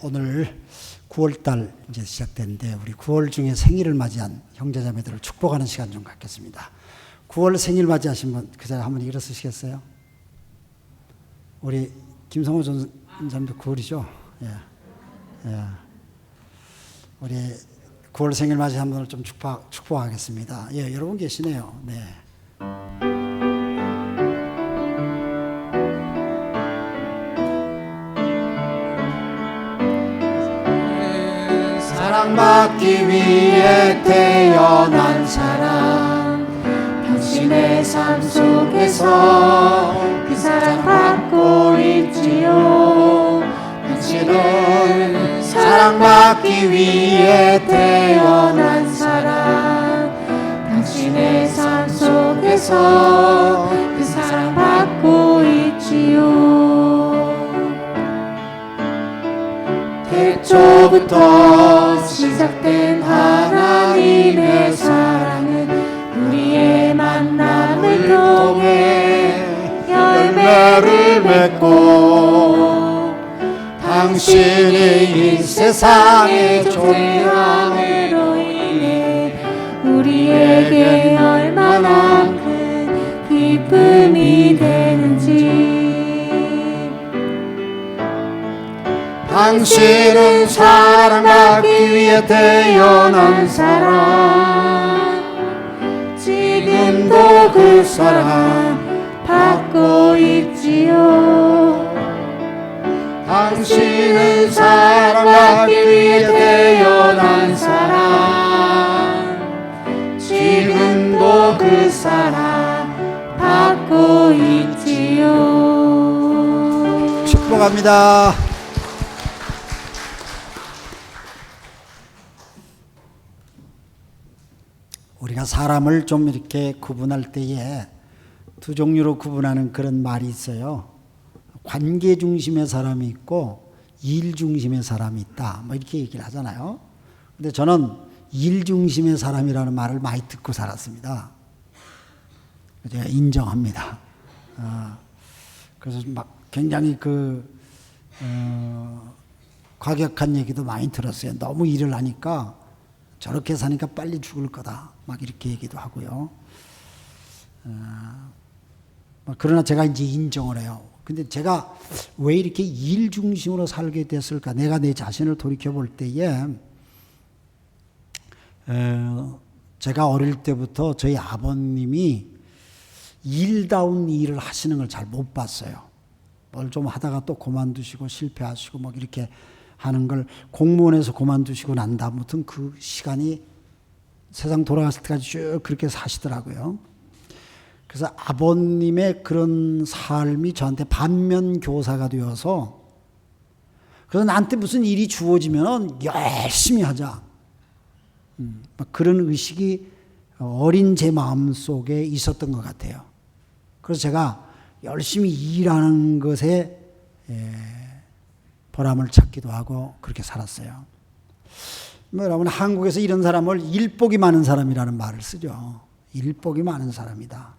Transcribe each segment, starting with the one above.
오늘 9월달 이제 시작됐는데 우리 9월 중에 생일을 맞이한 형제자매들을 축복하는 시간 좀 갖겠습니다. 9월 생일 맞이하신 분 그 자리에 한번 일어서시겠어요? 우리 김성호 전자매도 9월이죠? 예. 예. 우리 9월 생일 맞이한 분을 좀 축복하겠습니다. 예, 여러분 계시네요. 네. 사랑받기 위해 태어난 사람, 당신의 삶 속에서 그 사랑받고 있지요. 당신은 사랑받기 위해 태어난 사람, 당신의 삶 속에서 그 사랑받고 있지요. 태초부터 시작된 하나님의 사랑은 우리의 만남을 통해 열매를 맺고 당신이 이 세상에 존재함으로 인해 우리에게 얼마나 큰 기쁨이 되는지. 당신은 사랑받기 위해 태어난 사람, 지금도 그 사랑 받고 있지요. 당신은 사랑받기 위해 태어난 사람, 지금도 그 사랑 받고 있지요. 축복합니다. 우리가 사람을 좀 이렇게 구분할 때에 두 종류로 구분하는 그런 말이 있어요. 관계 중심의 사람이 있고 일 중심의 사람이 있다. 뭐 이렇게 얘기를 하잖아요. 근데 저는 일 중심의 사람이라는 말을 많이 듣고 살았습니다. 제가 인정합니다. 그래서 막 굉장히 과격한 얘기도 많이 들었어요. 너무 일을 하니까 저렇게 사니까 빨리 죽을 거다. 막 이렇게 얘기도 하고요. 그러나 제가 이제 인정을 해요. 근데 제가 왜 이렇게 일 중심으로 살게 됐을까? 내가 내 자신을 돌이켜 볼 때에, 제가 어릴 때부터 저희 아버님이 일다운 일을 하시는 걸 잘 못 봤어요. 뭘 좀 하다가 또 그만두시고 실패하시고 막 이렇게 하는 걸 공무원에서 그만두시고 난 다음부터는 그 시간이 세상 돌아갔을 때까지 쭉 그렇게 사시더라고요. 그래서 아버님의 그런 삶이 저한테 반면 교사가 되어서, 그래서 나한테 무슨 일이 주어지면 열심히 하자. 그런 의식이 어린 제 마음 속에 있었던 것 같아요. 그래서 제가 열심히 일하는 것에 보람을 찾기도 하고 그렇게 살았어요. 여러분, 한국에서 이런 사람을 일복이 많은 사람이라는 말을 쓰죠. 일복이 많은 사람이다.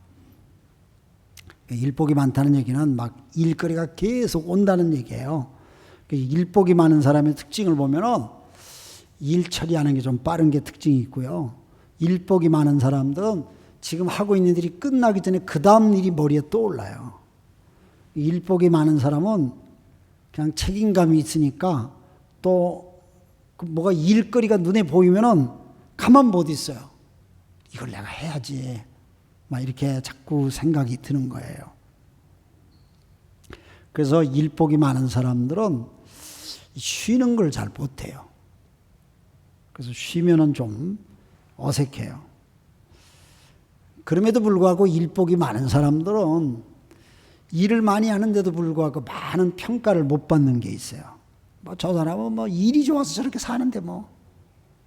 일복이 많다는 얘기는 막 일거리가 계속 온다는 얘기예요. 일복이 많은 사람의 특징을 보면은 일 처리하는 게 좀 빠른 게 특징이 있고요. 일복이 많은 사람들은 지금 하고 있는 일이 끝나기 전에 그 다음 일이 머리에 떠올라요. 일복이 많은 사람은 그냥 책임감이 있으니까 또 뭐가 일거리가 눈에 보이면은 가만 못 있어요. 이걸 내가 해야지. 막 이렇게 자꾸 생각이 드는 거예요. 그래서 일복이 많은 사람들은 쉬는 걸 잘 못해요. 그래서 쉬면은 좀 어색해요. 그럼에도 불구하고 일복이 많은 사람들은 일을 많이 하는데도 불구하고 많은 평가를 못 받는 게 있어요. 뭐 저 사람은 뭐 일이 좋아서 저렇게 사는데 뭐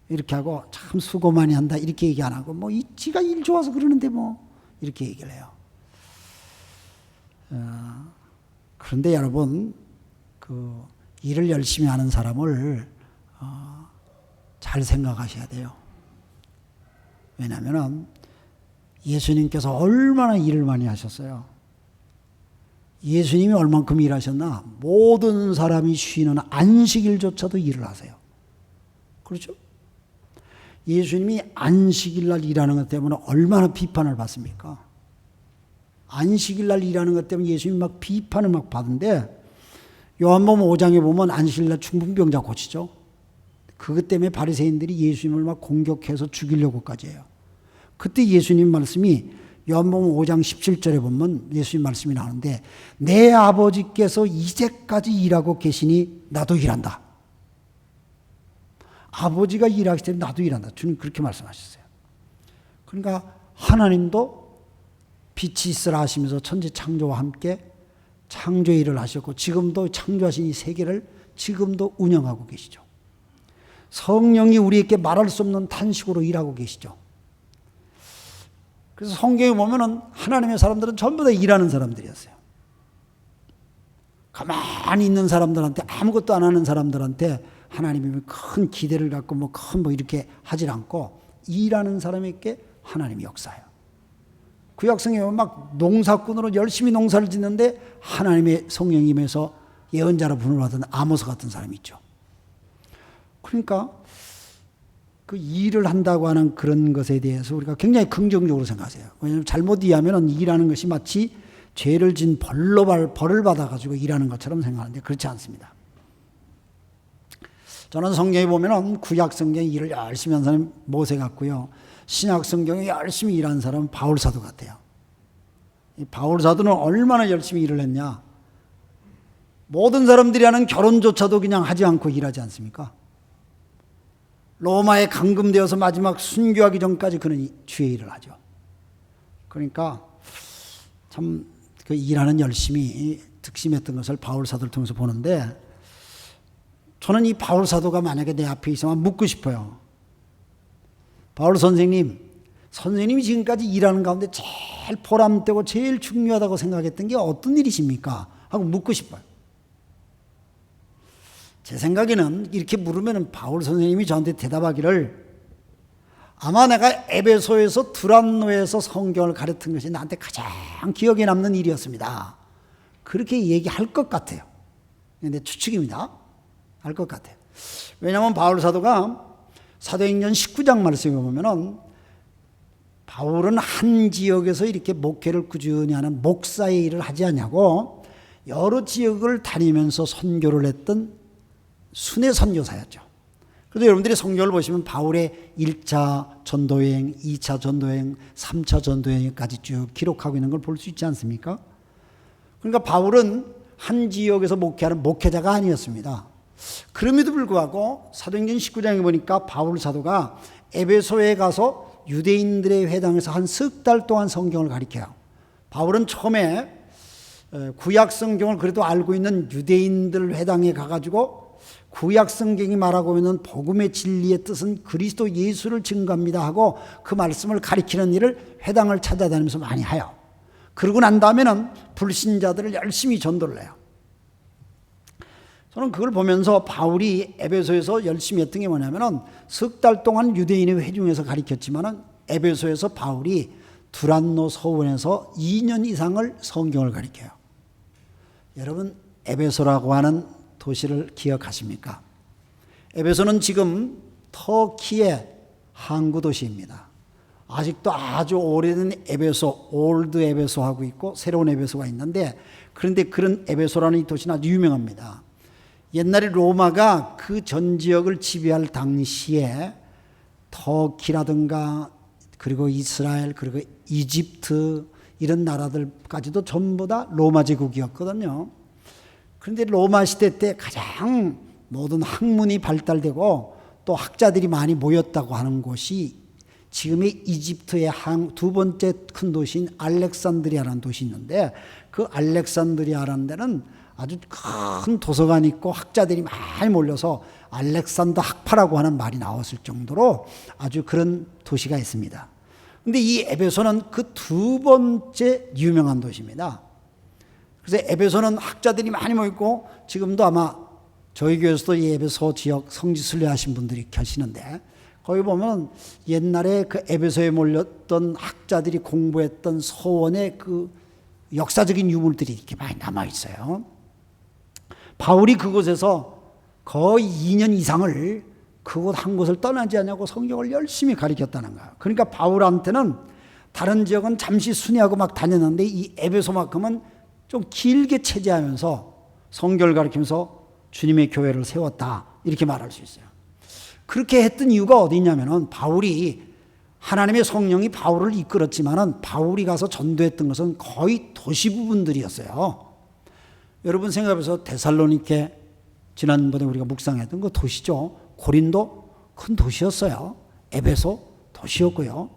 이렇게 하고 참 수고 많이 한다 이렇게 얘기 안 하고 뭐 지가 일 좋아서 그러는데 뭐 이렇게 얘기를 해요. 그런데 여러분, 일을 열심히 하는 사람을 잘 생각하셔야 돼요. 왜냐하면 예수님께서 얼마나 일을 많이 하셨어요. 예수님이 얼만큼 일하셨나? 모든 사람이 쉬는 안식일조차도 일을 하세요. 그렇죠? 예수님이 안식일 날 일하는 것 때문에 얼마나 비판을 받습니까? 안식일 날 일하는 것 때문에 예수님이 막 비판을 막 받는데, 요한복음 5장에 보면 안식일 날 중풍병자 고치죠. 그것 때문에 바리새인들이 예수님을 막 공격해서 죽이려고까지 해요. 그때 예수님 말씀이 요한복음 5장 17절에 보면 예수님 말씀이 나오는데, 내 아버지께서 이제까지 일하고 계시니 나도 일한다. 아버지가 일하기 때문에 나도 일한다. 주님 그렇게 말씀하셨어요. 그러니까 하나님도 빛이 있으라 하시면서 천지 창조와 함께 창조의 일을 하셨고, 지금도 창조하신 이 세계를 지금도 운영하고 계시죠. 성령이 우리에게 말할 수 없는 탄식으로 일하고 계시죠. 그래서 성경에 보면은 하나님의 사람들은 전부 다 일하는 사람들이었어요. 가만히 있는 사람들한테, 아무것도 안 하는 사람들한테 하나님이 큰 기대를 갖고 뭐 이렇게 하질 않고, 일하는 사람에게 하나님이 역사해요. 구약성경에 보면 막 농사꾼으로 열심히 농사를 짓는데 하나님의 성령이 임해서 예언자로 부름을 받은 아모스 같은 사람이 있죠. 그러니까 그 일을 한다고 하는 그런 것에 대해서 우리가 굉장히 긍정적으로 생각하세요. 왜냐하면 잘못 이해하면 일하는 것이 마치 죄를 진 벌을 받아가지고 일하는 것처럼 생각하는데 그렇지 않습니다. 저는 성경에 보면 구약 성경에 일을 열심히 한 사람이 모세 같고요, 신약 성경에 열심히 일한 사람은 바울 사도 같아요. 이 바울 사도는 얼마나 열심히 일을 했냐. 모든 사람들이 하는 결혼조차도 그냥 하지 않고 일하지 않습니까? 로마에 감금되어서 마지막 순교하기 전까지 그는 주의 일을 하죠. 그러니까 참 그 일하는 열심히 득심했던 것을 바울 사도를 통해서 보는데, 저는 이 바울 사도가 만약에 내 앞에 있으면 묻고 싶어요. 바울 선생님이 지금까지 일하는 가운데 제일 보람되고 제일 중요하다고 생각했던 게 어떤 일이십니까? 하고 묻고 싶어요. 제 생각에는 이렇게 물으면 바울 선생님이 저한테 대답하기를, 아마 내가 에베소에서 두란노에서 성경을 가르친 것이 나한테 가장 기억에 남는 일이었습니다. 그렇게 얘기할 것 같아요. 내 추측입니다. 할 것 같아요. 왜냐하면 바울 사도가 사도행전 19장 말씀에 보면은, 바울은 한 지역에서 이렇게 목회를 꾸준히 하는 목사의 일을 하지 않냐고 여러 지역을 다니면서 선교를 했던 순회 선교사였죠. 그래서 여러분들이 성경을 보시면 바울의 1차 전도여행, 2차 전도여행, 3차 전도여행까지 쭉 기록하고 있는 걸 볼 수 있지 않습니까? 그러니까 바울은 한 지역에서 목회하는 목회자가 아니었습니다. 그럼에도 불구하고 사도행전 19장에 보니까 바울 사도가 에베소에 가서 유대인들의 회당에서 한 석 달 동안 성경을 가르쳐요. 바울은 처음에 구약 성경을 그래도 알고 있는 유대인들 회당에 가가지고 구약 성경이 말하고 있는 복음의 진리의 뜻은 그리스도 예수를 증거합니다 하고 그 말씀을 가르치는 일을 회당을 찾아다니면서 많이 해요. 그러고 난 다음에는 불신자들을 열심히 전도를 해요. 저는 그걸 보면서 바울이 에베소에서 열심히 했던 게 뭐냐면은 석 달 동안 유대인의 회중에서 가르쳤지만은 에베소에서 바울이 두란노 서원에서 2년 이상을 성경을 가르쳐요. 여러분, 에베소라고 하는 도시를 기억하십니까? 에베소는 지금 터키의 항구 도시입니다. 아직도 아주 오래된 에베소, 올드 에베소하고 있고 새로운 에베소가 있는데, 그런데 그런 에베소라는 이 도시는 아주 유명합니다. 옛날에 로마가 그 전 지역을 지배할 당시에 터키라든가 그리고 이스라엘 그리고 이집트 이런 나라들까지도 전부 다 로마 제국이었거든요. 그런데 로마 시대 때 가장 모든 학문이 발달되고 또 학자들이 많이 모였다고 하는 곳이 지금의 이집트의 두 번째 큰 도시인 알렉산드리아라는 도시 있는데, 그 알렉산드리아라는 데는 아주 큰 도서관이 있고 학자들이 많이 몰려서 알렉산더 학파라고 하는 말이 나왔을 정도로 아주 그런 도시가 있습니다. 그런데 이 에베소는 그 두 번째 유명한 도시입니다. 그래서 에베소는 학자들이 많이 모이고, 지금도 아마 저희 교회에서도 이 에베소 지역 성지순례 하신 분들이 계시는데, 거기 보면 옛날에 그 에베소에 몰렸던 학자들이 공부했던 서원의 그 역사적인 유물들이 이렇게 많이 남아 있어요. 바울이 그곳에서 거의 2년 이상을 그곳 한 곳을 떠나지 않냐고 성경을 열심히 가르쳤다는 거예요. 그러니까 바울한테는 다른 지역은 잠시 순회하고 막 다녔는데 이 에베소만큼은 좀 길게 체제하면서 성경을 가르치면서 주님의 교회를 세웠다, 이렇게 말할 수 있어요. 그렇게 했던 이유가 어디 있냐면은 바울이 하나님의 성령이 바울을 이끌었지만은 바울이 가서 전도했던 것은 거의 도시 부분들이었어요. 여러분 생각해보세요. 데살로니케, 지난번에 우리가 묵상했던 그 도시죠. 고린도 큰 도시였어요. 에베소 도시였고요.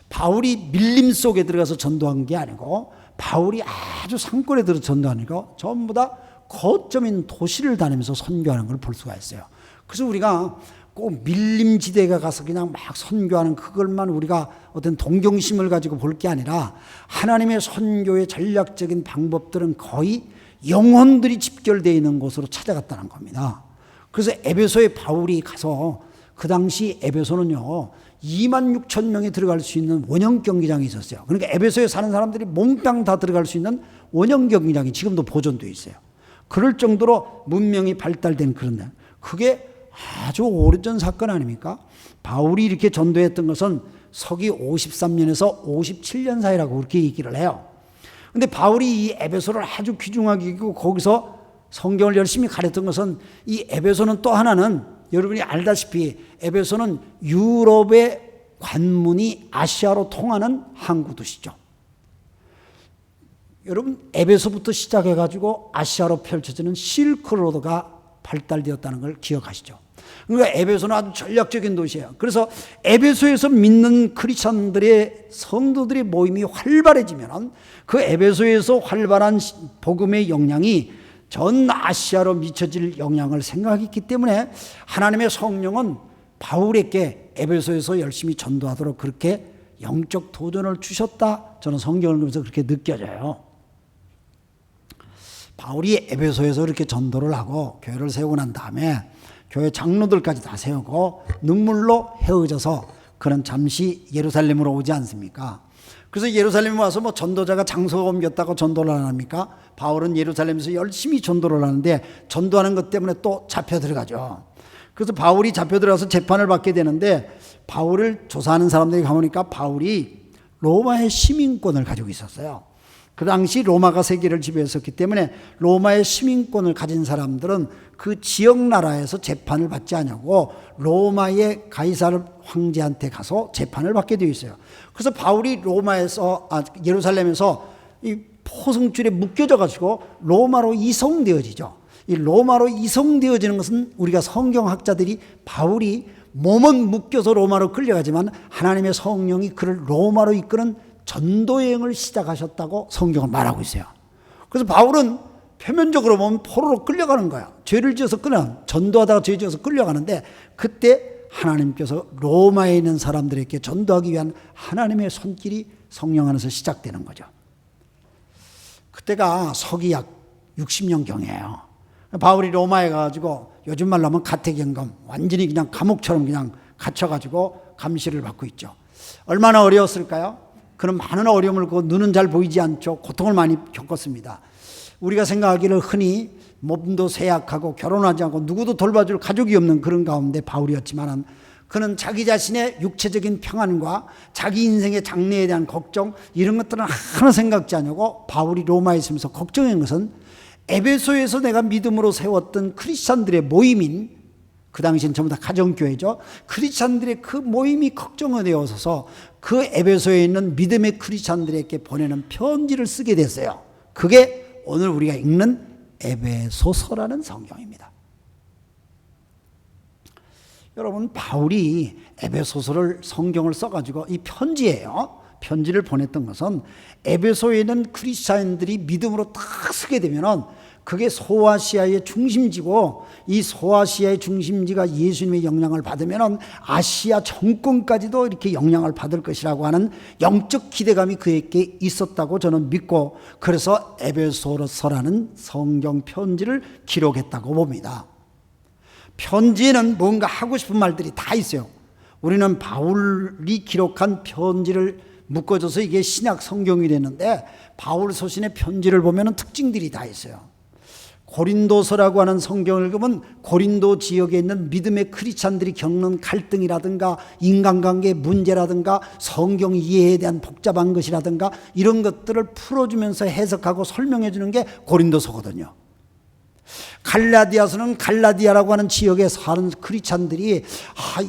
바울이 밀림 속에 들어가서 전도한 게 아니고 바울이 아주 산골에 들어서 전도하는 거 전부 다 거점인 도시를 다니면서 선교하는 걸 볼 수가 있어요. 그래서 우리가 꼭 밀림지대가 가서 그냥 막 선교하는 그걸만 우리가 어떤 동경심을 가지고 볼 게 아니라 하나님의 선교의 전략적인 방법들은 거의 영혼들이 집결되어 있는 곳으로 찾아갔다는 겁니다. 그래서 에베소에 바울이 가서 그 당시 에베소는요 26,000명이 들어갈 수 있는 원형 경기장이 있었어요. 그러니까 에베소에 사는 사람들이 몽땅 다 들어갈 수 있는 원형 경기장이 지금도 보존되어 있어요. 그럴 정도로 문명이 발달된 그런 데, 그게 아주 오래전 사건 아닙니까? 바울이 이렇게 전도했던 것은 서기 53년에서 57년 사이라고 그렇게 얘기를 해요. 근데 바울이 이 에베소를 아주 귀중하게 여기고 거기서 성경을 열심히 가르쳤던 것은 이 에베소는 또 하나는 여러분이 알다시피 에베소는 유럽의 관문이 아시아로 통하는 항구 도시죠. 여러분 에베소부터 시작해가지고 아시아로 펼쳐지는 실크로드가 발달되었다는 걸 기억하시죠. 그러니까 에베소는 아주 전략적인 도시예요. 그래서 에베소에서 믿는 크리스천들의 성도들의 모임이 활발해지면 그 에베소에서 활발한 복음의 영향이 전 아시아로 미쳐질 영향을 생각했기 때문에 하나님의 성령은 바울에게 에베소에서 열심히 전도하도록 그렇게 영적 도전을 주셨다. 저는 성경을 보면서 그렇게 느껴져요. 바울이 에베소에서 이렇게 전도를 하고 교회를 세우고 난 다음에 교회 장로들까지 다 세우고 눈물로 헤어져서 그는 잠시 예루살렘으로 오지 않습니까? 그래서 예루살렘에 와서 뭐 전도자가 장소가 옮겼다고 전도를 안 합니까? 바울은 예루살렘에서 열심히 전도를 하는데 전도하는 것 때문에 또 잡혀 들어가죠. 그래서 바울이 잡혀 들어가서 재판을 받게 되는데 바울을 조사하는 사람들이 가보니까 바울이 로마의 시민권을 가지고 있었어요. 그 당시 로마가 세계를 지배했었기 때문에 로마의 시민권을 가진 사람들은 그 지역 나라에서 재판을 받지 않냐고 로마의 가이사르 황제한테 가서 재판을 받게 되어 있어요. 그래서 바울이 예루살렘에서 이 포승줄에 묶여져 가지고 로마로 이송되어지죠. 이 로마로 이송되어지는 것은 우리가 성경학자들이 바울이 몸은 묶여서 로마로 끌려가지만 하나님의 성령이 그를 로마로 이끄는 전도여행을 시작하셨다고 성경은 말하고 있어요. 그래서 바울은 표면적으로 보면 포로로 끌려가는 거야. 죄를 지어서 전도하다가 죄 지어서 끌려가는데 그때 하나님께서 로마에 있는 사람들에게 전도하기 위한 하나님의 손길이 성령 안에서 시작되는 거죠. 그때가 서기 약 60년경이에요. 바울이 로마에 가가지고 요즘 말로 하면 가택연금, 완전히 그냥 감옥처럼 그냥 갇혀가지고 감시를 받고 있죠. 얼마나 어려웠을까요? 그런 많은 어려움을 겪고 눈은 잘 보이지 않죠. 고통을 많이 겪었습니다. 우리가 생각하기를 흔히 몸도 쇠약하고 결혼하지 않고 누구도 돌봐줄 가족이 없는 그런 가운데 바울이었지만 그는 자기 자신의 육체적인 평안과 자기 인생의 장래에 대한 걱정 이런 것들은 하나 생각지 않고 바울이 로마에 있으면서 걱정한 것은 에베소에서 내가 믿음으로 세웠던 크리스찬들의 모임인 그 당시엔 전부 다 가정교회죠. 크리스찬들의 그 모임이 걱정이 되어서 그 에베소에 있는 믿음의 크리스찬들에게 보내는 편지를 쓰게 됐어요. 그게 오늘 우리가 읽는 에베소서라는 성경입니다. 여러분 바울이 에베소서를 성경을 써가지고 이 편지예요. 편지를 보냈던 것은 에베소에 있는 크리스찬들이 믿음으로 딱 서게 되면은 그게 소아시아의 중심지고 이 소아시아의 중심지가 예수님의 영향을 받으면 아시아 정권까지도 이렇게 영향을 받을 것이라고 하는 영적 기대감이 그에게 있었다고 저는 믿고 그래서 에베소서라는 성경 편지를 기록했다고 봅니다. 편지에는 뭔가 하고 싶은 말들이 다 있어요. 우리는 바울이 기록한 편지를 묶어져서 이게 신약 성경이 됐는데 바울 서신의 편지를 보면 특징들이 다 있어요. 고린도서라고 하는 성경을 읽으면 고린도 지역에 있는 믿음의 크리스찬들이 겪는 갈등이라든가 인간관계 문제라든가 성경 이해에 대한 복잡한 것이라든가 이런 것들을 풀어주면서 해석하고 설명해 주는 게 고린도서거든요. 갈라디아서는 갈라디아라고 하는 지역에 사는 크리스찬들이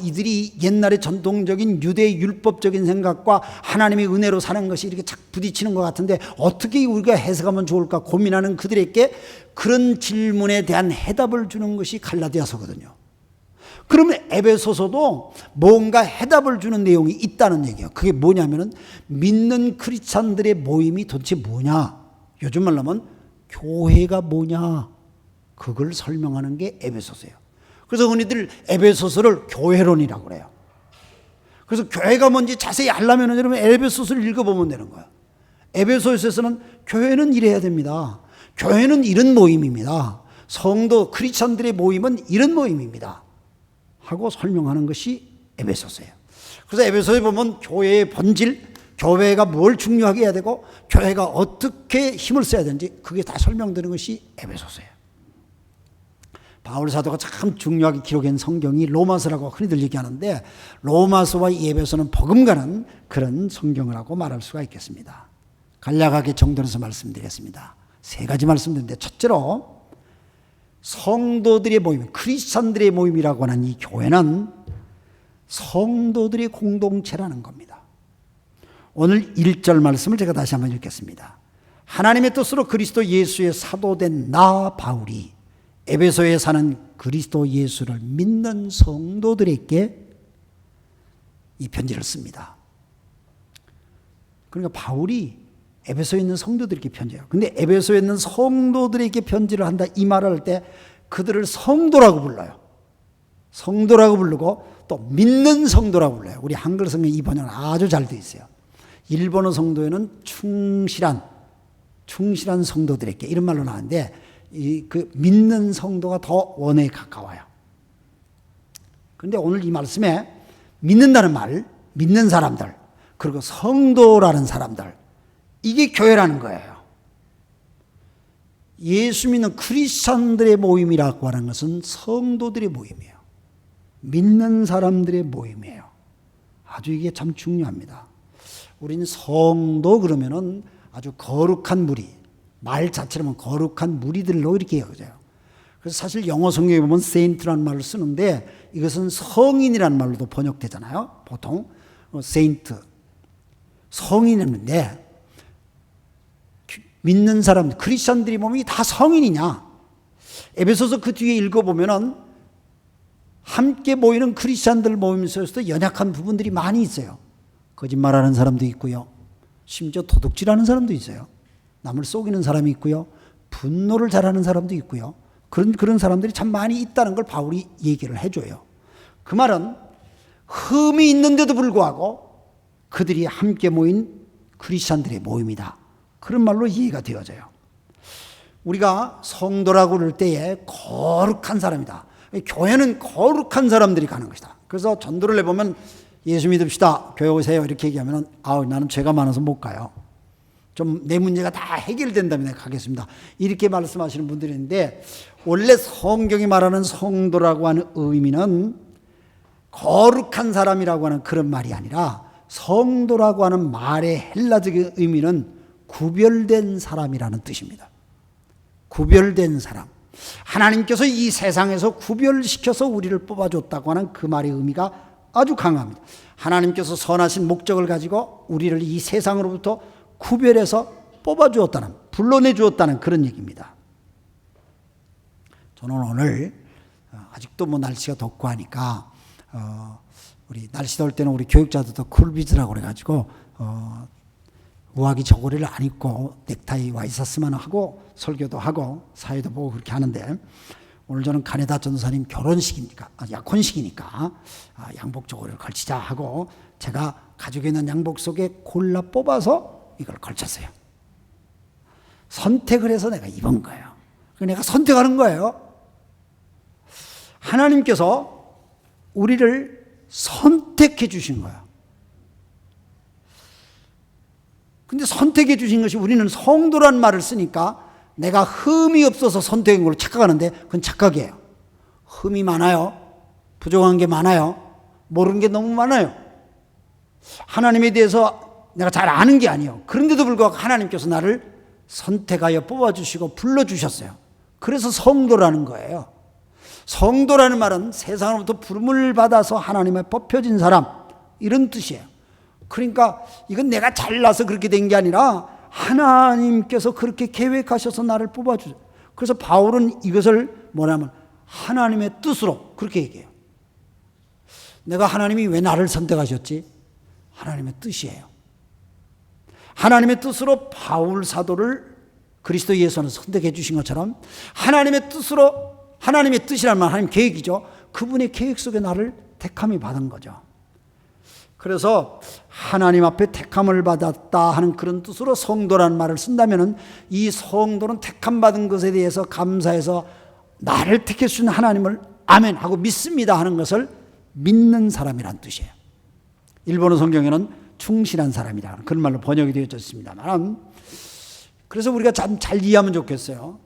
이들이 옛날에 전통적인 유대 율법적인 생각과 하나님의 은혜로 사는 것이 이렇게 착 부딪히는 것 같은데 어떻게 우리가 해석하면 좋을까 고민하는 그들에게 그런 질문에 대한 해답을 주는 것이 갈라디아서거든요. 그러면 에베소서도 뭔가 해답을 주는 내용이 있다는 얘기예요. 그게 뭐냐면은 믿는 크리스찬들의 모임이 도대체 뭐냐, 요즘 말로 하면 교회가 뭐냐, 그걸 설명하는 게 에베소서예요. 그래서 흔히들 에베소서를 교회론이라고 그래요. 그래서 교회가 뭔지 자세히 알려면 여러분 에베소서를 읽어보면 되는 거예요. 에베소서에서는 교회는 이래야 됩니다. 교회는 이런 모임입니다. 성도 크리스천들의 모임은 이런 모임입니다 하고 설명하는 것이 에베소서예요. 그래서 에베소서에 보면 교회의 본질, 교회가 뭘 중요하게 해야 되고 교회가 어떻게 힘을 써야 되는지 그게 다 설명되는 것이 에베소서예요. 바울 사도가 참 중요하게 기록한 성경이 로마서라고 흔히들 얘기하는데 로마서와 에베소는 버금가는 그런 성경이라고 말할 수가 있겠습니다. 간략하게 정돈해서 말씀드리겠습니다. 세 가지 말씀드리는데 첫째로 성도들의 모임, 크리스찬들의 모임이라고 하는 이 교회는 성도들의 공동체라는 겁니다. 오늘 1절 말씀을 제가 다시 한번 읽겠습니다. 하나님의 뜻으로 그리스도 예수의 사도된 나 바울이 에베소에 사는 그리스도 예수를 믿는 성도들에게 이 편지를 씁니다. 그러니까 바울이 에베소에 있는 성도들에게 편지해요. 근데 에베소에 있는 성도들에게 편지를 한다 이 말을 할 때 그들을 성도라고 불러요. 성도라고 부르고 또 믿는 성도라고 불러요. 우리 한글 성경 이 번역은 아주 잘 되어 있어요. 일본어 성도에는 충실한 성도들에게 이런 말로 나왔는데 그 믿는 성도가 더 원어에 가까워요. 그런데 오늘 이 말씀에 믿는다는 말, 믿는 사람들, 그리고 성도라는 사람들, 이게 교회라는 거예요. 예수 믿는 크리스천들의 모임이라고 하는 것은 성도들의 모임이에요. 믿는 사람들의 모임이에요. 아주 이게 참 중요합니다. 우리는 성도 그러면은 아주 거룩한 무리, 말 자체로는 거룩한 무리들로 이렇게 여겨져요. 그래서 사실 영어 성경에 보면 saint라는 말을 쓰는데 이것은 성인이라는 말로도 번역되잖아요. 보통 saint, 성인인데 믿는 사람, 크리스천들이 보면 다 성인이냐? 에베소서 그 뒤에 읽어보면은 함께 모이는 크리스천들 모임 속에서도 연약한 부분들이 많이 있어요. 거짓말하는 사람도 있고요. 심지어 도둑질하는 사람도 있어요. 남을 속이는 사람이 있고요. 분노를 잘하는 사람도 있고요. 그런 사람들이 참 많이 있다는 걸 바울이 얘기를 해줘요. 그 말은 흠이 있는데도 불구하고 그들이 함께 모인 크리스천들의 모임이다. 그런 말로 이해가 되어져요. 우리가 성도라고 그럴 때에 거룩한 사람이다. 교회는 거룩한 사람들이 가는 것이다. 그래서 전도를 해보면 예수 믿읍시다. 교회 오세요. 이렇게 얘기하면 나는 죄가 많아서 못 가요. 좀 내 문제가 다 해결된다면 내가 가겠습니다. 이렇게 말씀하시는 분들이 있는데 원래 성경이 말하는 성도라고 하는 의미는 거룩한 사람이라고 하는 그런 말이 아니라 성도라고 하는 말의 헬라적인 의미는 구별된 사람이라는 뜻입니다. 구별된 사람. 하나님께서 이 세상에서 구별시켜서 우리를 뽑아줬다고 하는 그 말의 의미가 아주 강합니다. 하나님께서 선하신 목적을 가지고 우리를 이 세상으로부터 구별해서 뽑아주었다는, 불러내주었다는 그런 얘기입니다. 저는 오늘 아직도 날씨가 덥고 하니까 우리 날씨 더울 때는 우리 교육자들도 쿨비즈라고 그래가지고 우아기 저고리를 안 입고 넥타이 와이셔츠만 하고 설교도 하고 사회도 보고 그렇게 하는데 오늘 저는 가네다 전도사님 결혼식이니까 약혼식이니까 양복 저고리를 걸치자 하고 제가 가지고 있는 양복 속에 골라 뽑아서 이걸 걸쳤어요. 선택을 해서 내가 입은 거예요. 내가 선택하는 거예요. 하나님께서 우리를 선택해 주신 거예요. 근데 선택해 주신 것이 우리는 성도란 말을 쓰니까 내가 흠이 없어서 선택한 걸로 착각하는데 그건 착각이에요. 흠이 많아요. 부족한 게 많아요. 모르는 게 너무 많아요. 하나님에 대해서 내가 잘 아는 게 아니에요. 그런데도 불구하고 하나님께서 나를 선택하여 뽑아주시고 불러주셨어요. 그래서 성도라는 거예요. 성도라는 말은 세상으로부터 부름을 받아서 하나님의 뽑혀진 사람, 이런 뜻이에요. 그러니까 이건 내가 잘나서 그렇게 된 게 아니라 하나님께서 그렇게 계획하셔서 나를 뽑아주세요. 그래서 바울은 이것을 뭐냐면 하나님의 뜻으로 그렇게 얘기해요. 내가 하나님이 왜 나를 선택하셨지? 하나님의 뜻이에요. 하나님의 뜻으로 바울 사도를 그리스도 예수는 선택해 주신 것처럼 하나님의 뜻으로, 하나님의 뜻이란 말 하나님 계획이죠. 그분의 계획 속에 나를 택함이 받은 거죠. 그래서 하나님 앞에 택함을 받았다 하는 그런 뜻으로 성도라는 말을 쓴다면 이 성도는 택함 받은 것에 대해서 감사해서 나를 택해 주신 하나님을 아멘 하고 믿습니다 하는 것을 믿는 사람이란 뜻이에요. 일본어 성경에는 충실한 사람이라 그런 말로 번역이 되어져 있습니다만, 그래서 우리가 잘 이해하면 좋겠어요.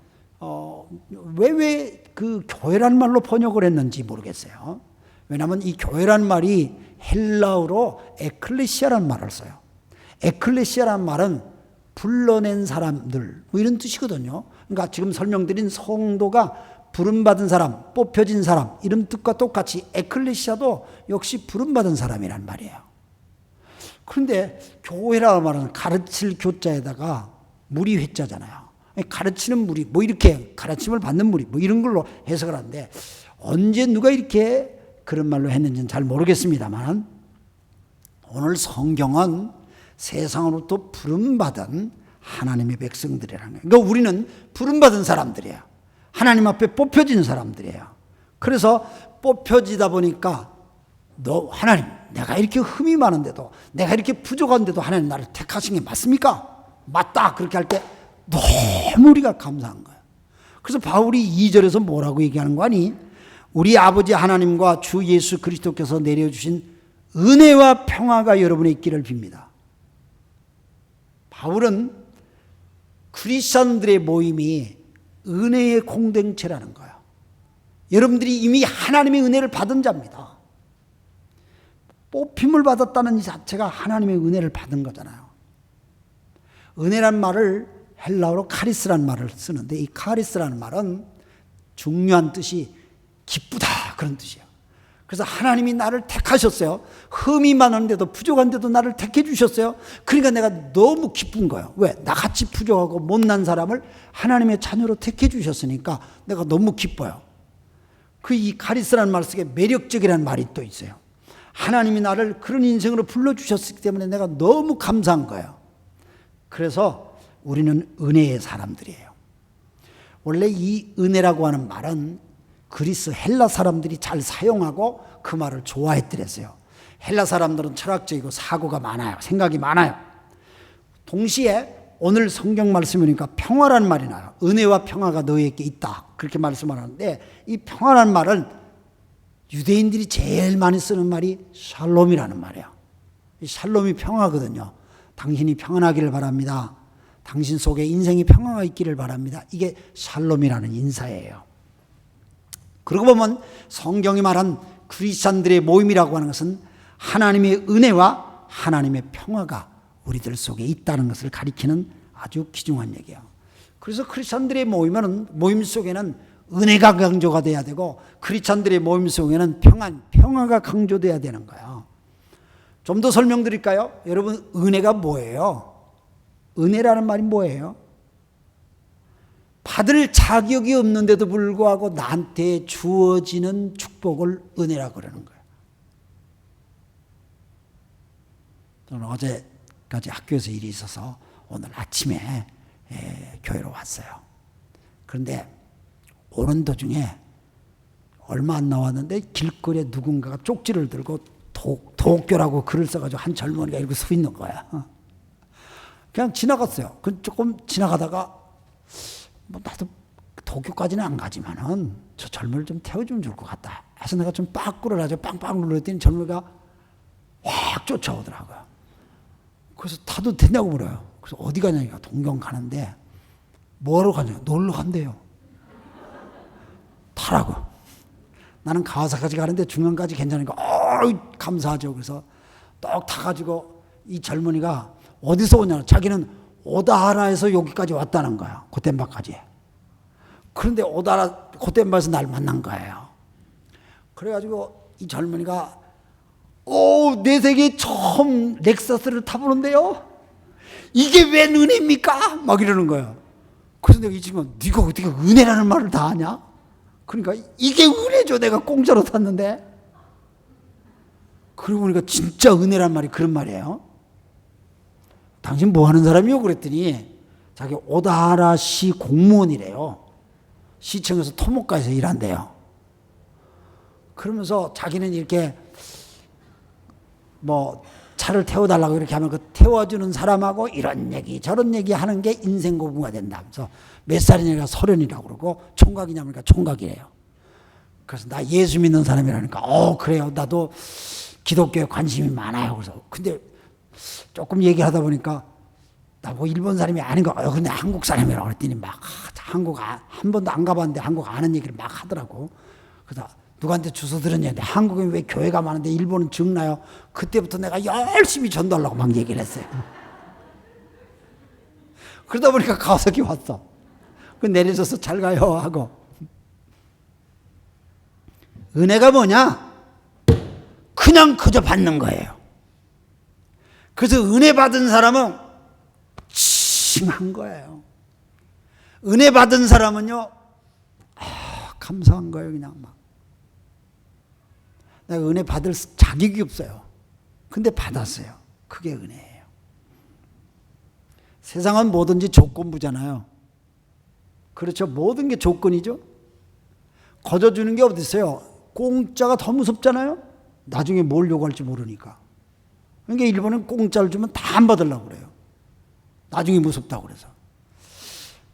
왜 그 교회라는 말로 번역을 했는지 모르겠어요. 왜냐하면 이 교회라는 말이 헬라어로 에클레시아라는 말을 써요. 에클레시아라는 말은 불러낸 사람들 뭐 이런 뜻이거든요. 그러니까 지금 설명드린 성도가 부름받은 사람, 뽑혀진 사람 이런 뜻과 똑같이 에클레시아도 역시 부름받은 사람이란 말이에요. 그런데 교회라는 말은 가르칠 교자에다가 무리 회자잖아요. 가르치는 무리, 뭐 이렇게 가르침을 받는 무리, 뭐 이런 걸로 해석을 하는데 언제 누가 이렇게 그런 말로 했는지는 잘 모르겠습니다만 오늘 성경은 세상으로부터 부름받은 하나님의 백성들이라는 거예요. 그러니까 우리는 부름받은 사람들이에요. 하나님 앞에 뽑혀진 사람들이에요. 그래서 뽑혀지다 보니까 너 하나님, 내가 이렇게 흠이 많은데도, 내가 이렇게 부족한데도 하나님 나를 택하신 게 맞습니까? 맞다. 그렇게 할 때 너무 우리가 감사한 거예요. 그래서 바울이 2절에서 뭐라고 얘기하는 거 아니? 우리 아버지 하나님과 주 예수 그리스도께서 내려주신 은혜와 평화가 여러분의 있기를 빕니다. 바울은 크리스천들의 모임이 은혜의 공동체라는 거예요. 여러분들이 이미 하나님의 은혜를 받은 자입니다. 뽑힘을 받았다는 이 자체가 하나님의 은혜를 받은 거잖아요. 은혜란 말을 헬라어로 카리스라는 말을 쓰는데 이 카리스라는 말은 중요한 뜻이 기쁘다 그런 뜻이에요. 그래서 하나님이 나를 택하셨어요. 흠이 많은데도 부족한데도 나를 택해 주셨어요. 그러니까 내가 너무 기쁜 거예요. 왜? 나같이 부족하고 못난 사람을 하나님의 자녀로 택해 주셨으니까 내가 너무 기뻐요. 그 이 카리스라는 말 속에 매력적이라는 말이 또 있어요. 하나님이 나를 그런 인생으로 불러주셨기 때문에 내가 너무 감사한 거예요. 그래서 우리는 은혜의 사람들이에요. 원래 이 은혜라고 하는 말은 그리스 헬라 사람들이 잘 사용하고 그 말을 좋아했더랬어요. 헬라 사람들은 철학적이고 사고가 많아요. 생각이 많아요. 동시에 오늘 성경 말씀이니까 평화라는 말이 나요. 은혜와 평화가 너희에게 있다. 그렇게 말씀을 하는데 이 평화라는 말은 유대인들이 제일 많이 쓰는 말이 샬롬이라는 말이에요. 이 샬롬이 평화거든요. 당신이 평안하기를 바랍니다. 당신 속에 인생이 평화가 있기를 바랍니다. 이게 샬롬이라는 인사예요. 그러고 보면 성경이 말한 크리스찬들의 모임이라고 하는 것은 하나님의 은혜와 하나님의 평화가 우리들 속에 있다는 것을 가리키는 아주 귀중한 얘기예요. 그래서 크리스찬들의 모임 속에는 은혜가 강조가 돼야 되고 크리스찬들의 모임 속에는 평화가 강조돼야 되는 거예요. 좀 더 설명드릴까요? 여러분, 은혜가 뭐예요? 은혜라는 말이 뭐예요? 받을 자격이 없는데도 불구하고 나한테 주어지는 축복을 은혜라고 그러는 거예요. 저는 어제까지 학교에서 일이 있어서 오늘 아침에 교회로 왔어요. 그런데 오는 도중에 얼마 안 나왔는데 길거리에 누군가가 쪽지를 들고 도옥교라고 글을 써가지고 한 젊은이가 이렇게 서 있는 거야. 그냥 지나갔어요. 조금 지나가다가 뭐 나도 도쿄까지는 안 가지만은 저 젊은이를 좀 태워주면 좋을 것 같다 해서 내가 좀 빠꾸를 하죠. 빵빵 눌렀더니 젊은이가 확 쫓아오더라고요. 그래서 타도 된다고 물어요. 그래서 어디 가냐니까 동경 가는데 뭐하러 가냐? 놀러 간대요. 타라고. 나는 가와사까지 가는데 중간까지 괜찮으니까 감사하죠. 그래서 떡 타가지고 이 젊은이가 어디서 오냐? 자기는 오다하라에서 여기까지 왔다는 거야. 고텐바까지. 그런데 오다하라 고텐바에서 날 만난 거예요. 그래가지고 이 젊은이가 내 세계에 처음 렉서스를 타보는데요. 이게 웬 은혜입니까? 막 이러는 거예요. 그래서 내가 이 친구가 네가 어떻게 은혜라는 말을 다 하냐? 그러니까 이게 은혜죠. 내가 공짜로 탔는데. 그러고 보니까 진짜 은혜란 말이 그런 말이에요. 당신 뭐 하는 사람이요? 그랬더니 자기 오다하라시 공무원이래요. 시청에서 토목가에서 일한대요. 그러면서 자기는 이렇게 뭐 차를 태워달라고 이렇게 하면 그 태워주는 사람하고 이런 얘기 저런 얘기 하는 게 인생 고구가 된다면서 몇 살이냐니까 30이라고 그러고 총각이냐니까 총각이래요. 그래서 나 예수 믿는 사람이라니까 그래요. 나도 기독교에 관심이 많아요. 그래서 근데 조금 얘기하다 보니까 나보고 일본 사람이 아닌가 근데 한국 사람이라고 그랬더니 막 한국 한 번도 안 가봤는데 한국 아는 얘기를 막 하더라고. 그래서 누구한테 주소 들었냐는데 한국에 왜 교회가 많은데 일본은 적나요? 그때부터 내가 열심히 전도하려고 막 얘기를 했어요. 그러다 보니까 가와사키 왔어. 그 내려줘서 잘 가요 하고. 은혜가 뭐냐? 그냥 그저 받는 거예요. 그래서 은혜 받은 사람은 칭한 거예요. 은혜 받은 사람은요, 감사한 거예요. 그냥 막. 내가 은혜 받을 자격이 없어요. 근데 받았어요. 그게 은혜예요. 세상은 뭐든지 조건부잖아요. 그렇죠. 모든 게 조건이죠. 거저 주는 게 어디 있어요. 공짜가 더 무섭잖아요. 나중에 뭘 요구할지 모르니까. 그러니까 일본은 공짜를 주면 다 안 받으려고 그래요. 나중에 무섭다고 그래서.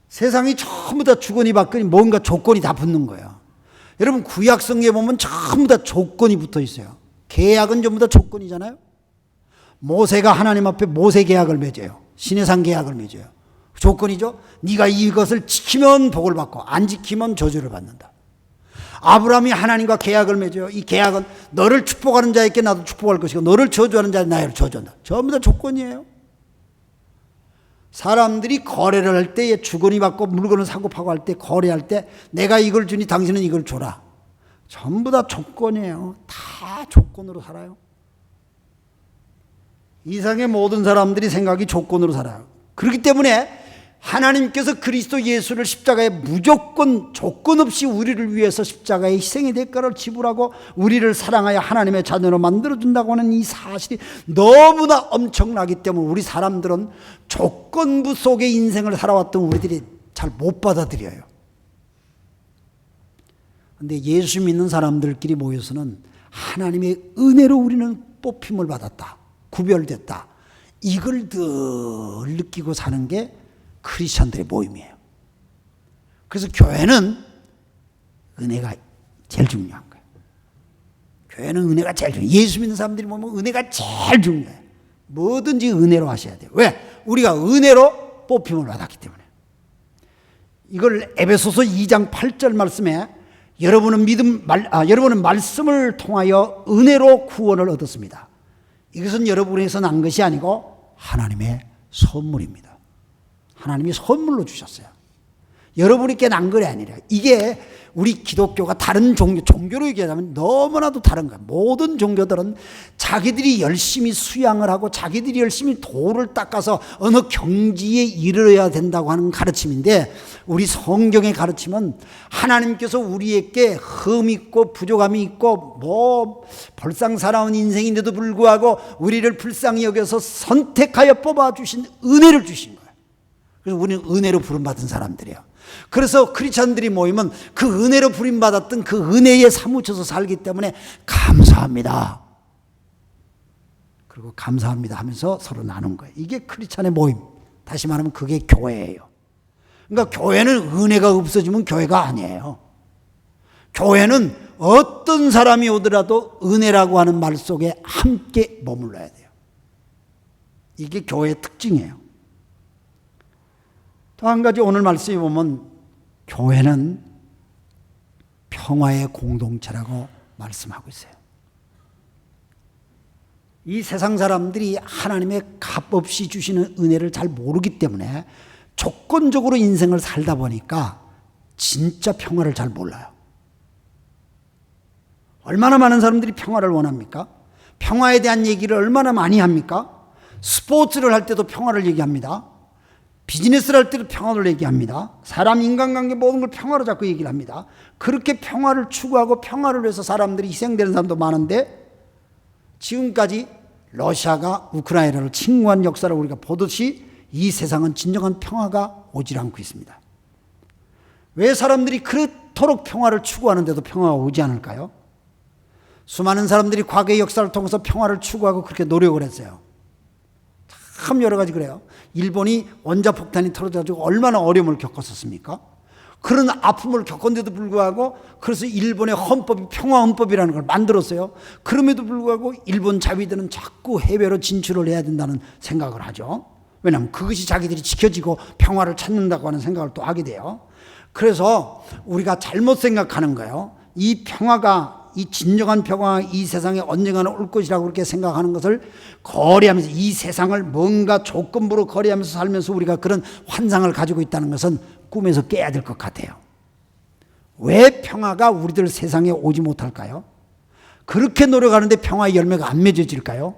세상이 전부 다 주거니 받거니 뭔가 조건이 다 붙는 거예요. 여러분 구약성경에 보면 전부 다 조건이 붙어 있어요. 계약은 전부 다 조건이잖아요. 모세가 하나님 앞에 모세 계약을 맺어요. 시내산 계약을 맺어요. 조건이죠. 네가 이것을 지키면 복을 받고 안 지키면 저주를 받는다. 아브라함이 하나님과 계약을 맺어요. 이 계약은 너를 축복하는 자에게 나도 축복할 것이고 너를 저주하는 자에게 나를 저주한다. 전부 다 조건이에요. 사람들이 거래를 할 때 주거니 받고 물건을 사고 파고 할 때 거래할 때 내가 이걸 주니 당신은 이걸 줘라. 전부 다 조건이에요. 다 조건으로 살아요. 이상의 모든 사람들이 생각이 조건으로 살아요. 그렇기 때문에 하나님께서 그리스도 예수를 십자가에 무조건 조건 없이 우리를 위해서 십자가의 희생의 대가를 지불하고 우리를 사랑하여 하나님의 자녀로 만들어준다고 하는 이 사실이 너무나 엄청나기 때문에 우리 사람들은 조건부 속의 인생을 살아왔던 우리들이 잘 못 받아들여요. 그런데 예수 믿는 사람들끼리 모여서는 하나님의 은혜로 우리는 뽑힘을 받았다. 구별됐다. 이걸 늘 느끼고 사는 게 크리스천들의 모임이에요. 그래서 교회는 은혜가 제일 중요한 거예요. 교회는 은혜가 제일 중요해요. 예수 믿는 사람들이 보면 은혜가 제일 중요해요. 뭐든지 은혜로 하셔야 돼요. 왜? 우리가 은혜로 뽑힘을 받았기 때문에. 이걸 에베소서 2장 8절 말씀에 여러분은 말씀을 통하여 은혜로 구원을 얻었습니다. 이것은 여러분에서 난 것이 아니고 하나님의 선물입니다. 하나님이 선물로 주셨어요. 여러분께 난 건 아니라 이게 우리 기독교가 다른 종교로 얘기하자면 너무나도 다른 거예요. 모든 종교들은 자기들이 열심히 수양을 하고 자기들이 열심히 도를 닦아서 어느 경지에 이르러야 된다고 하는 가르침인데 우리 성경의 가르침은 하나님께서 우리에게 흠 있고 부족함이 있고 뭐 벌상사나운 인생인데도 불구하고 우리를 불쌍히 여겨서 선택하여 뽑아주신 은혜를 주신 거예요. 그래서 우리는 은혜로 부름받은 사람들이에요. 그래서 크리스천들이 모이면 그 은혜로 부름받았던 그 은혜에 사무쳐서 살기 때문에 감사합니다. 그리고 감사합니다 하면서 서로 나눈 거예요. 이게 크리스천의 모임. 다시 말하면 그게 교회예요. 그러니까 교회는 은혜가 없어지면 교회가 아니에요. 교회는 어떤 사람이 오더라도 은혜라고 하는 말 속에 함께 머물러야 돼요. 이게 교회의 특징이에요. 또 한 가지 오늘 말씀에 보면 교회는 평화의 공동체라고 말씀하고 있어요. 이 세상 사람들이 하나님의 값없이 주시는 은혜를 잘 모르기 때문에 조건적으로 인생을 살다 보니까 진짜 평화를 잘 몰라요. 얼마나 많은 사람들이 평화를 원합니까? 평화에 대한 얘기를 얼마나 많이 합니까? 스포츠를 할 때도 평화를 얘기합니다. 비즈니스를 할 때도 평화를 얘기합니다. 사람 인간관계 모든 걸 평화로 자꾸 얘기를 합니다. 그렇게 평화를 추구하고 평화를 위해서 사람들이 희생되는 사람도 많은데 지금까지 러시아가 우크라이나를 침공한 역사를 우리가 보듯이 이 세상은 진정한 평화가 오질 않고 있습니다. 왜 사람들이 그토록 평화를 추구하는데도 평화가 오지 않을까요? 수많은 사람들이 과거의 역사를 통해서 평화를 추구하고 그렇게 노력을 했어요. 참 여러 가지 그래요. 일본이 원자폭탄이 터져가지고 얼마나 어려움을 겪었었습니까? 그런 아픔을 겪었는데도 불구하고 그래서 일본의 헌법이 평화헌법이라는 걸 만들었어요. 그럼에도 불구하고 일본 자위대는 자꾸 해외로 진출을 해야 된다는 생각을 하죠. 왜냐하면 그것이 자기들이 지켜지고 평화를 찾는다고 하는 생각을 또 하게 돼요. 그래서 우리가 잘못 생각하는 거예요. 이 평화가 이 진정한 평화가 이 세상에 언젠가는 올 것이라고 그렇게 생각하는 것을 거래하면서 이 세상을 뭔가 조건부로 거래하면서 살면서 우리가 그런 환상을 가지고 있다는 것은 꿈에서 깨야 될 것 같아요. 왜 평화가 우리들 세상에 오지 못할까요? 그렇게 노력하는데 평화의 열매가 안 맺어질까요?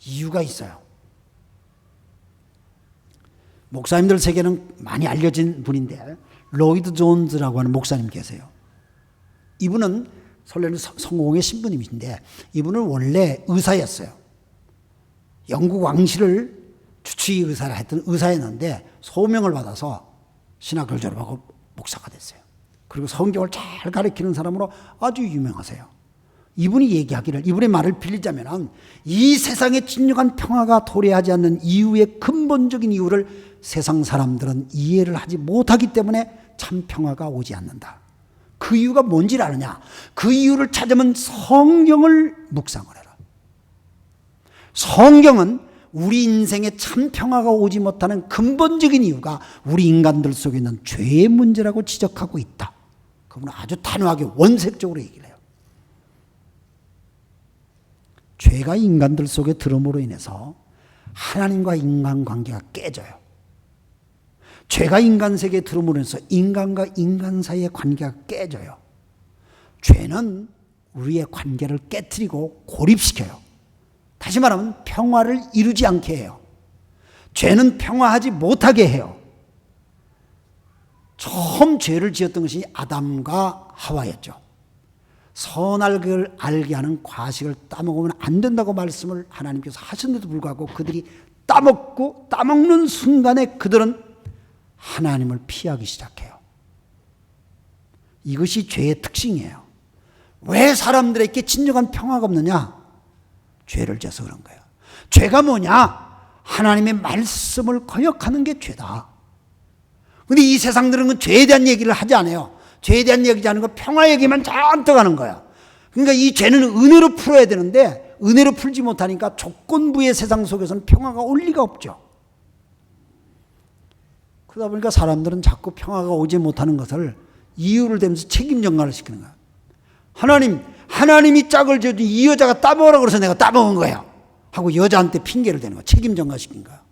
이유가 있어요. 목사님들 세계는 많이 알려진 분인데 로이드 존즈라고 하는 목사님 계세요. 이분은 설레는 성공의 신부님이신데 이분은 원래 의사였어요. 영국 왕실을 주치의 의사를 했던 의사였는데 소명을 받아서 신학을 졸업하고 목사가 됐어요. 그리고 성경을 잘 가르치는 사람으로 아주 유명하세요. 이분이 얘기하기를, 이분의 말을 빌리자면 이 세상에 진정한 평화가 도래하지 않는 이유의 근본적인 이유를 세상 사람들은 이해를 하지 못하기 때문에 참 평화가 오지 않는다. 그 이유가 뭔지를 아느냐? 그 이유를 찾으면 성경을 묵상을 해라. 성경은 우리 인생에 참 평화가 오지 못하는 근본적인 이유가 우리 인간들 속에 있는 죄의 문제라고 지적하고 있다. 그분은 아주 단호하게 원색적으로 얘기를 해요. 죄가 인간들 속에 들어옴으로 인해서 하나님과 인간관계가 깨져요. 죄가 인간 세계에 들어옴으로 인해서 인간과 인간 사이의 관계가 깨져요. 죄는 우리의 관계를 깨트리고 고립시켜요. 다시 말하면 평화를 이루지 않게 해요. 죄는 평화하지 못하게 해요. 처음 죄를 지었던 것이 아담과 하와였죠. 선악을 알게 하는 과식을 따먹으면 안 된다고 말씀을 하나님께서 하셨는데도 불구하고 그들이 따먹는 순간에 그들은 하나님을 피하기 시작해요. 이것이 죄의 특징이에요. 왜 사람들에게 진정한 평화가 없느냐? 죄를 져서 그런 거예요. 죄가 뭐냐? 하나님의 말씀을 거역하는 게 죄다. 근데 이 세상들은 그 죄에 대한 얘기를 하지 않아요. 죄에 대한 얘기지 않은 거 평화 얘기만 잔뜩 하는 거야. 그러니까 이 죄는 은혜로 풀어야 되는데 은혜로 풀지 못하니까 조건부의 세상 속에서는 평화가 올 리가 없죠. 그러다 보니까 사람들은 자꾸 평화가 오지 못하는 것을 이유를 대면서 책임 전가를 시키는 거야. 하나님이 짝을 지어준 이 여자가 따먹으라고 그래서 내가 따먹은 거야 하고 여자한테 핑계를 대는 거야. 책임 전가시킨 거야.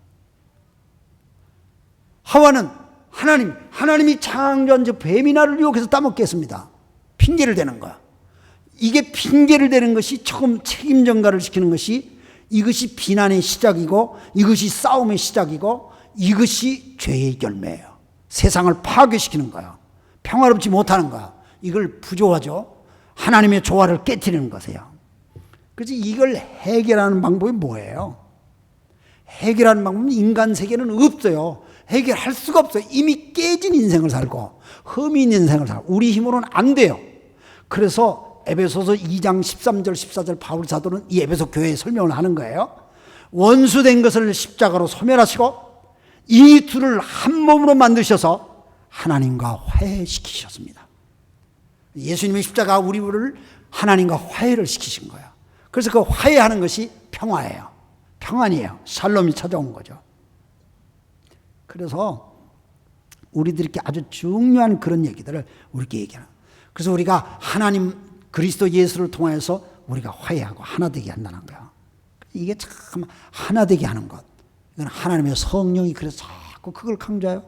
하와는 하나님이 창조한 저 뱀이 나를 유혹해서 따먹겠습니다. 핑계를 대는 거야. 이게 핑계를 대는 것이 처음 책임 전가를 시키는 것이 이것이 비난의 시작이고 이것이 싸움의 시작이고 이것이 죄의 열매예요. 세상을 파괴시키는 거야. 평화롭지 못하는 거야. 이걸 부조화죠. 하나님의 조화를 깨트리는 것이에요. 그래서 이걸 해결하는 방법이 뭐예요? 해결하는 방법은 인간 세계는 없어요. 해결할 수가 없어요. 이미 깨진 인생을 살고 흠인 인생을 살고 우리 힘으로는 안 돼요. 그래서 에베소서 2장 13절 14절 바울 사도는 이 에베소 교회에 설명을 하는 거예요. 원수된 것을 십자가로 소멸하시고 이 둘을 한 몸으로 만드셔서 하나님과 화해시키셨습니다. 예수님의 십자가 우리를 하나님과 화해를 시키신 거예요. 그래서 그 화해하는 것이 평화예요. 평안이에요. 샬롬이 찾아온 거죠. 그래서 우리들께 아주 중요한 그런 얘기들을 우리에게 얘기하는. 그래서 우리가 하나님 그리스도 예수를 통해서 우리가 화해하고 하나 되게 한다는 거야. 이게 참 하나 되게 하는 것. 이건 하나님의 성령이 그래서 자꾸 그걸 강조해요.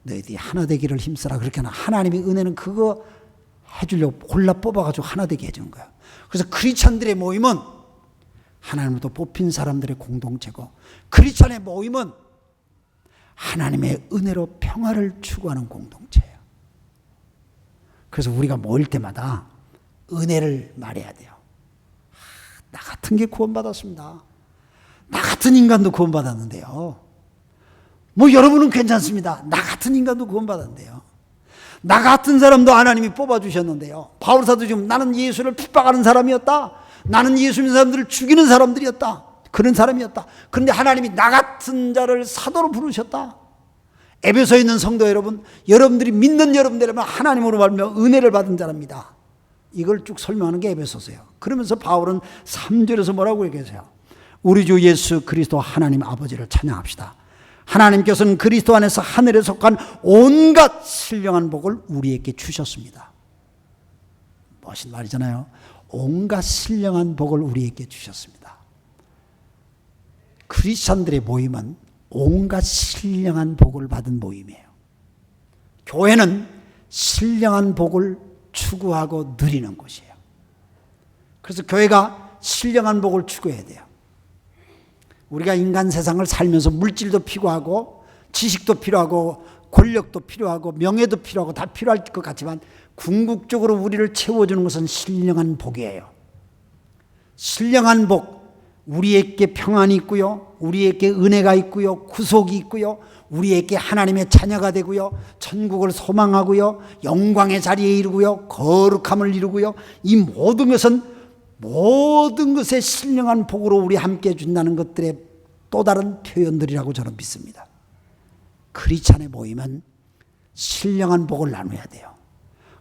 너희들이 하나 되기를 힘쓰라. 그렇게 하나 하나님의 은혜는 그거 해주려고 골라 뽑아가지고 하나 되게 해주는 거야. 그래서 크리스찬들의 모임은 하나님으로부터 뽑힌 사람들의 공동체고, 크리스찬의 모임은 하나님의 은혜로 평화를 추구하는 공동체예요. 그래서 우리가 모일 때마다 은혜를 말해야 돼요. 나 같은 게 구원받았습니다. 나 같은 인간도 구원받았는데요. 뭐 여러분은 괜찮습니다. 나 같은 인간도 구원받았는데요. 나 같은 사람도 하나님이 뽑아주셨는데요. 바울사도 지금 나는 예수를 핍박하는 사람이었다. 나는 예수 믿는 사람들을 죽이는 사람들이었다. 그런 사람이었다. 그런데 하나님이 나 같은 자를 사도로 부르셨다. 에베소에 있는 성도 여러분, 여러분들이 믿는 여러분들이면 하나님으로 말미암아 은혜를 받은 자랍니다. 이걸 쭉 설명하는 게 에베소서예요. 그러면서 바울은 3절에서 뭐라고 얘기하세요? 우리 주 예수 그리스도 하나님 아버지를 찬양합시다. 하나님께서는 그리스도 안에서 하늘에 속한 온갖 신령한 복을 우리에게 주셨습니다. 멋진 말이잖아요. 온갖 신령한 복을 우리에게 주셨습니다. 크리스찬들의 모임은 온갖 신령한 복을 받은 모임이에요. 교회는 신령한 복을 추구하고 누리는 곳이에요. 그래서 교회가 신령한 복을 추구해야 돼요. 우리가 인간 세상을 살면서 물질도 필요하고 지식도 필요하고 권력도 필요하고 명예도 필요하고 다 필요할 것 같지만 궁극적으로 우리를 채워주는 것은 신령한 복이에요. 신령한 복, 우리에게 평안이 있고요, 우리에게 은혜가 있고요, 구속이 있고요, 우리에게 하나님의 자녀가 되고요, 천국을 소망하고요, 영광의 자리에 이르고요, 거룩함을 이루고요, 이 모든 것은 모든 것의 신령한 복으로 우리 함께 준다는 것들의 또 다른 표현들이라고 저는 믿습니다. 크리스찬의 모임은 신령한 복을 나눠야 돼요.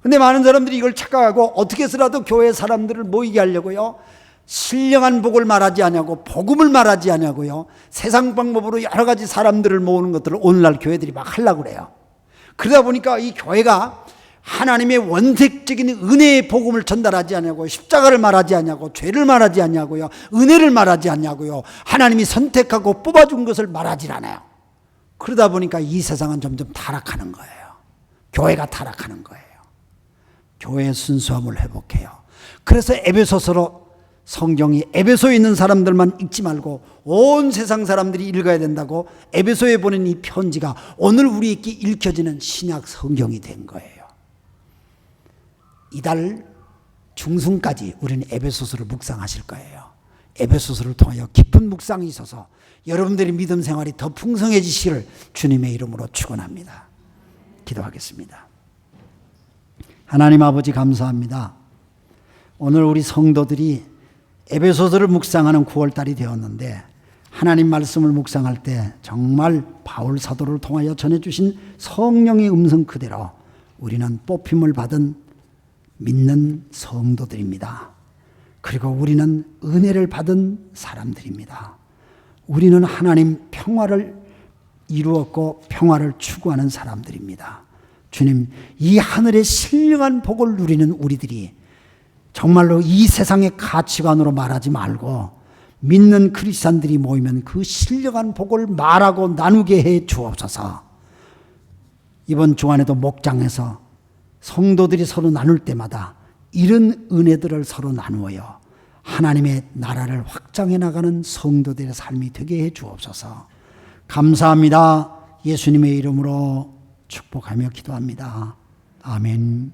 그런데 많은 사람들이 이걸 착각하고 어떻게 해서라도 교회 사람들을 모이게 하려고요, 신령한 복을 말하지 않냐고, 복음을 말하지 않냐고요, 세상 방법으로 여러 가지 사람들을 모으는 것들을 오늘날 교회들이 막 하려고 그래요. 그러다 보니까 이 교회가 하나님의 원색적인 은혜의 복음을 전달하지 않냐고, 십자가를 말하지 않냐고, 죄를 말하지 않냐고요, 은혜를 말하지 않냐고요, 하나님이 선택하고 뽑아준 것을 말하지 않아요. 그러다 보니까 이 세상은 점점 타락하는 거예요. 교회가 타락하는 거예요. 교회의 순수함을 회복해요. 그래서 에베소서로 성경이 에베소에 있는 사람들만 읽지 말고 온 세상 사람들이 읽어야 된다고 에베소에 보낸 이 편지가 오늘 우리에게 읽혀지는 신약 성경이 된 거예요. 이달 중순까지 우리는 에베소서를 묵상하실 거예요. 에베소서를 통하여 깊은 묵상이 있어서 여러분들의 믿음 생활이 더 풍성해지시기를 주님의 이름으로 축원합니다. 기도하겠습니다. 하나님 아버지 감사합니다. 오늘 우리 성도들이 에베소서를 묵상하는 9월달이 되었는데 하나님 말씀을 묵상할 때 정말 바울 사도를 통하여 전해주신 성령의 음성 그대로 우리는 뽑힘을 받은 믿는 성도들입니다. 그리고 우리는 은혜를 받은 사람들입니다. 우리는 하나님 평화를 이루었고 평화를 추구하는 사람들입니다. 주님, 이 하늘의 신령한 복을 누리는 우리들이 정말로 이 세상의 가치관으로 말하지 말고 믿는 크리스찬들이 모이면 그 신령한 복을 말하고 나누게 해 주옵소서. 이번 주간에도 목장에서 성도들이 서로 나눌 때마다 이런 은혜들을 서로 나누어요, 하나님의 나라를 확장해 나가는 성도들의 삶이 되게 해 주옵소서. 감사합니다. 예수님의 이름으로 축복하며 기도합니다. 아멘.